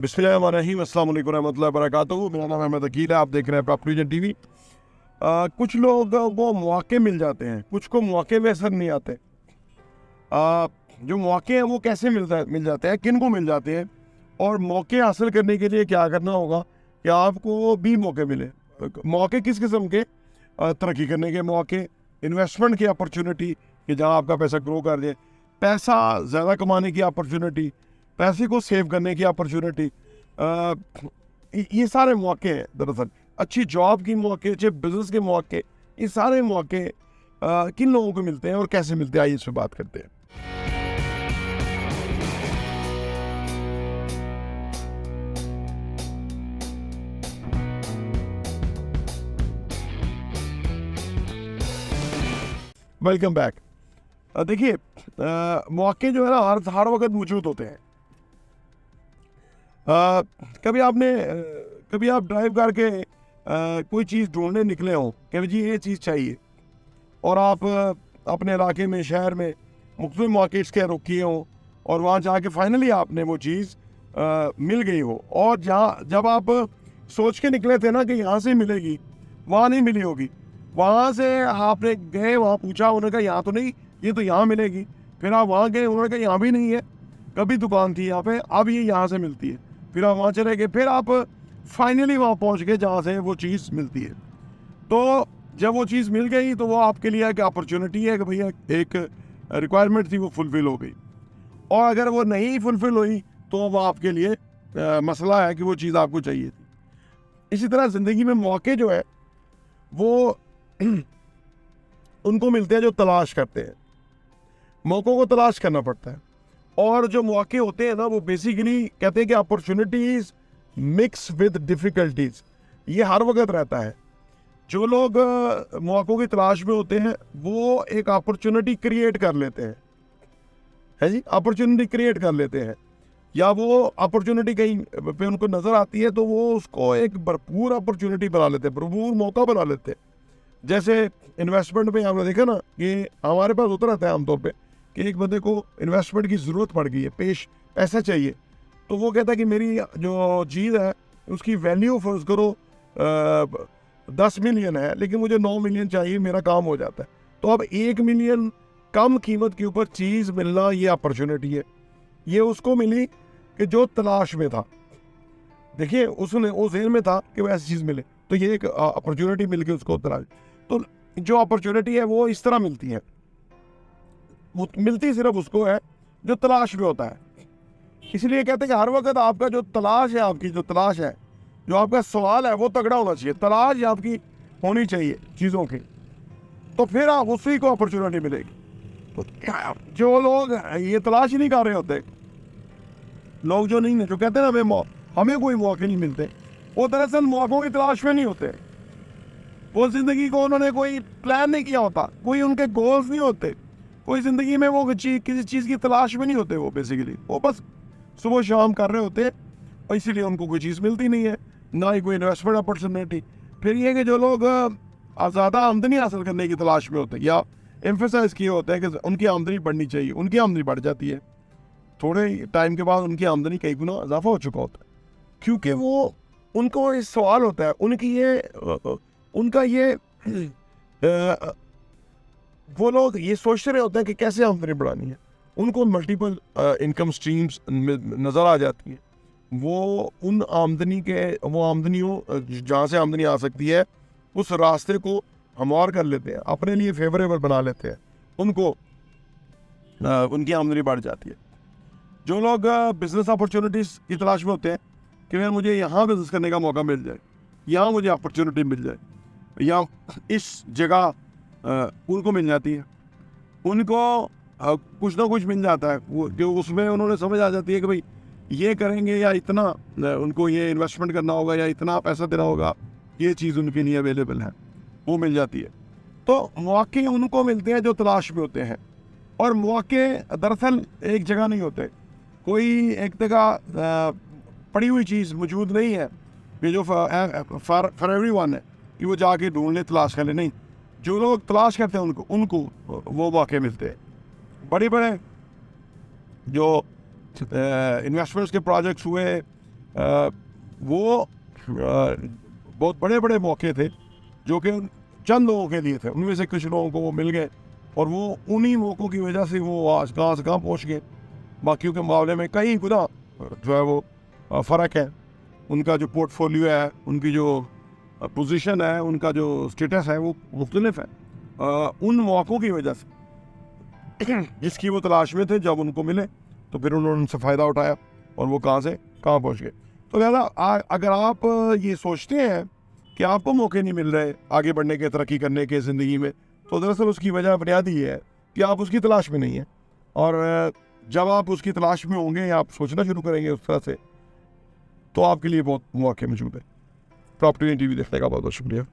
बिस्मिल्लाहिर्रहमानिर्रहीम, अस्सलाम वालेकुम रहमतुल्लाहि वबरकातुहू। मेरा नाम अहमद अकील है, आप देख रहे हैं प्रॉपर्टी विजन टीवी। कुछ लोग वो मौके मिल जाते हैं, कुछ को मौके में असर नहीं आते। जो मौके हैं वो कैसे मिल जाते हैं, किन को मिल जाते हैं, और मौके हासिल करने के लिए क्या करना होगा कि आपको भी मौके मिले। मौके किस किस्म के? तरक्की करने के मौके, इन्वेस्टमेंट की अपॉर्चुनिटी कि जहाँ आपका पैसा ग्रो कर जाए, पैसा ज़्यादा कमाने की अपॉर्चुनिटी, पैसे को सेव करने की अपॉर्चुनिटी, ये सारे मौके हैं। दरअसल अच्छी जॉब की मौके, अच्छे बिजनेस के मौके, ये सारे मौके किन लोगों को मिलते हैं और कैसे मिलते हैं, आइए इस पर बात करते हैं। Welcome back. देखिए, मौके जो है ना हर वक्त मौजूद होते हैं। कभी आप ड्राइव करके कोई चीज़ ढूंढने निकले हो कि जी ये चीज़ चाहिए, और आप अपने इलाके में, शहर में मुख्तलिफ मार्केट्स के रुकिए हो, और वहाँ जाके फाइनली आपने वो चीज़ मिल गई हो, और जब आप सोच के निकले थे ना कि यहाँ से मिलेगी, वहाँ नहीं मिली होगी। वहाँ से आपने गए, वहाँ पूछा, उन्होंने कहा यहाँ तो नहीं, ये तो यहाँ मिलेगी। फिर आप वहाँ गए, उन्होंने कहा यहाँ भी नहीं है, कभी दुकान थी यहाँ पे, अब ये यहाँ से मिलती है। फिर आप वहाँ चले गए, फिर आप फाइनली वहाँ पहुँच गए जहाँ से वो चीज़ मिलती है। तो जब वो चीज़ मिल गई तो वो आपके लिए एक अपॉर्चुनिटी है कि भैया एक रिक्वायरमेंट थी, वो फुलफ़िल हो गई। और अगर वो नहीं फुलफ़िल हुई तो वो आपके लिए मसला है कि वो चीज़ आपको चाहिए थी। इसी तरह ज़िंदगी में मौके जो है वो उनको मिलते हैं जो तलाश करते हैं। मौक़ों को तलाश करना पड़ता है, और जो मौके होते हैं ना वो बेसिकली कहते हैं कि अपॉर्चुनिटीज़ मिक्स विद डिफ़िकल्टीज़, ये हर वक्त रहता है। जो लोग मौक़ों की तलाश में होते हैं वो एक अपॉर्चुनिटी क्रिएट कर लेते हैं, है जी, अपॉर्चुनिटी क्रिएट कर लेते हैं, या वो अपॉर्चुनिटी कहीं पे उनको नज़र आती है तो वो उसको एक भरपूर अपॉर्चुनिटी बना लेते हैं, भरपूर मौका बना लेते हैं। जैसे इन्वेस्टमेंट में आपने देखा ना कि हमारे पास होता रहता है आमतौर पे कि एक बंदे को इन्वेस्टमेंट की ज़रूरत पड़ गई है, पैसा चाहिए, तो वो कहता है कि मेरी जो चीज़ है उसकी वैल्यू फर्ज करो 10 मिलियन है, लेकिन मुझे 9 मिलियन चाहिए, मेरा काम हो जाता है। तो अब 1 मिलियन कम कीमत के ऊपर चीज़ मिलना, ये अपॉर्चुनिटी है। ये उसको मिली कि जो तलाश में था। देखिए, उसने उस जेल में था कि वो ऐसी चीज़ मिले, तो ये एक अपॉर्चुनिटी मिल गई उसको तलाश। तो जो अपॉर्चुनिटी है वो इस तरह मिलती है, वो मिलती सिर्फ उसको है जो तलाश में होता है। इसलिए कहते हैं कि हर वक्त आपका जो तलाश है, आपकी जो तलाश है, जो आपका सवाल है, वो तगड़ा होना चाहिए। तलाश आपकी होनी चाहिए चीज़ों की, तो फिर आप उसी को अपॉर्चुनिटी मिलेगी। तो जो लोग ये तलाश ही नहीं कर रहे होते, लोग जो नहीं है, जो कहते हैं ना हमें कोई मौके नहीं मिलते, वो दरअसल मौक़ों की तलाश में नहीं होते। वो ज़िंदगी को उन्होंने कोई प्लान नहीं किया होता, कोई उनके गोल्स नहीं होते, कोई ज़िंदगी में वो किसी चीज़ की तलाश में नहीं होते। वो बेसिकली वो बस सुबह शाम कर रहे होते, और इसीलिए उनको कोई चीज़ मिलती नहीं है, ना ही कोई इन्वेस्टमेंट अपॉर्चुनिटी। फिर ये कि जो लोग ज़्यादा आमदनी हासिल करने की तलाश में होते हैं, या एम्फेसाइज किए होते हैं कि उनकी आमदनी बढ़नी चाहिए, उनकी आमदनी बढ़ जाती है, थोड़े टाइम के बाद उनकी आमदनी कई गुना इजाफा हो चुका होता है, क्योंकि वो उनको इस सवाल होता है, उनका ये वो लोग ये सोचते रहे होते हैं कि कैसे आमदनी बढ़ानी है। उनको मल्टीपल इनकम स्ट्रीम्स नज़र आ जाती हैं। वो आमदनियों जहाँ से आमदनी आ सकती है, उस रास्ते को हमवार कर लेते हैं, अपने लिए फेवरेबल बना लेते हैं, उनकी आमदनी बढ़ जाती है। जो लोग बिज़नेस अपॉर्चुनिटीज़ की तलाश में होते हैं कि यार मुझे यहाँ बिज़नेस करने का मौका मिल जाए, यहाँ मुझे अपॉर्चुनिटी मिल जाए, या इस जगह उनको मिल जाती है, उनको कुछ ना कुछ मिल जाता है, वो जो उसमें उन्होंने समझ आ जाती है कि भाई ये करेंगे या इतना उनको ये इन्वेस्टमेंट करना होगा या इतना पैसा देना होगा, ये चीज़ उनके लिए अवेलेबल है, वो मिल जाती है। तो मौके उनको मिलते हैं जो तलाश में होते हैं, और मौके दरअसल एक जगह नहीं होते, कोई एक जगह पड़ी हुई चीज़ मौजूद नहीं है कि जो फॉर एवरीवन है कि वो जाके ढूंढ ले, तलाश कर ले। नहीं, जो लोग तलाश करते हैं उनको वो मौके मिलते हैं। बड़े बड़े जो इन्वेस्टमेंट्स के प्रोजेक्ट्स हुए, वो बहुत बड़े बड़े मौके थे जो कि चंद लोगों के लिए थे, उनमें से कुछ लोगों को वो मिल गए और वो उन्हीं मौक़ों की वजह से वो आज कहाँ से कहाँ पहुँच गए। बाकियों के मामले में कई गुना जो है वो फ़र्क है। उनका जो पोर्टफोलियो है, उनकी जो पोजीशन है, उनका जो स्टेटस है वो मुख्तलिफ है उन मौक़ों की वजह से जिसकी वो तलाश में थे। जब उनको मिले तो फिर उन्होंने उनसे फ़ायदा उठाया और वो कहाँ से कहाँ पहुँच गए। तो लिहाजा अगर आप ये सोचते हैं कि आपको मौके नहीं मिल रहे आगे बढ़ने के, तरक्की करने के ज़िंदगी में, तो दरअसल उसकी वजह बुनियादी ये है कि आप उसकी तलाश में नहीं हैं। और जब आप उसकी तलाश में होंगे या आप सोचना शुरू करेंगे उस तरह से, तो आपके लिए बहुत मौके मौजूद है। प्रॉपर्टी टीवी देखने का बहुत बहुत शुक्रिया।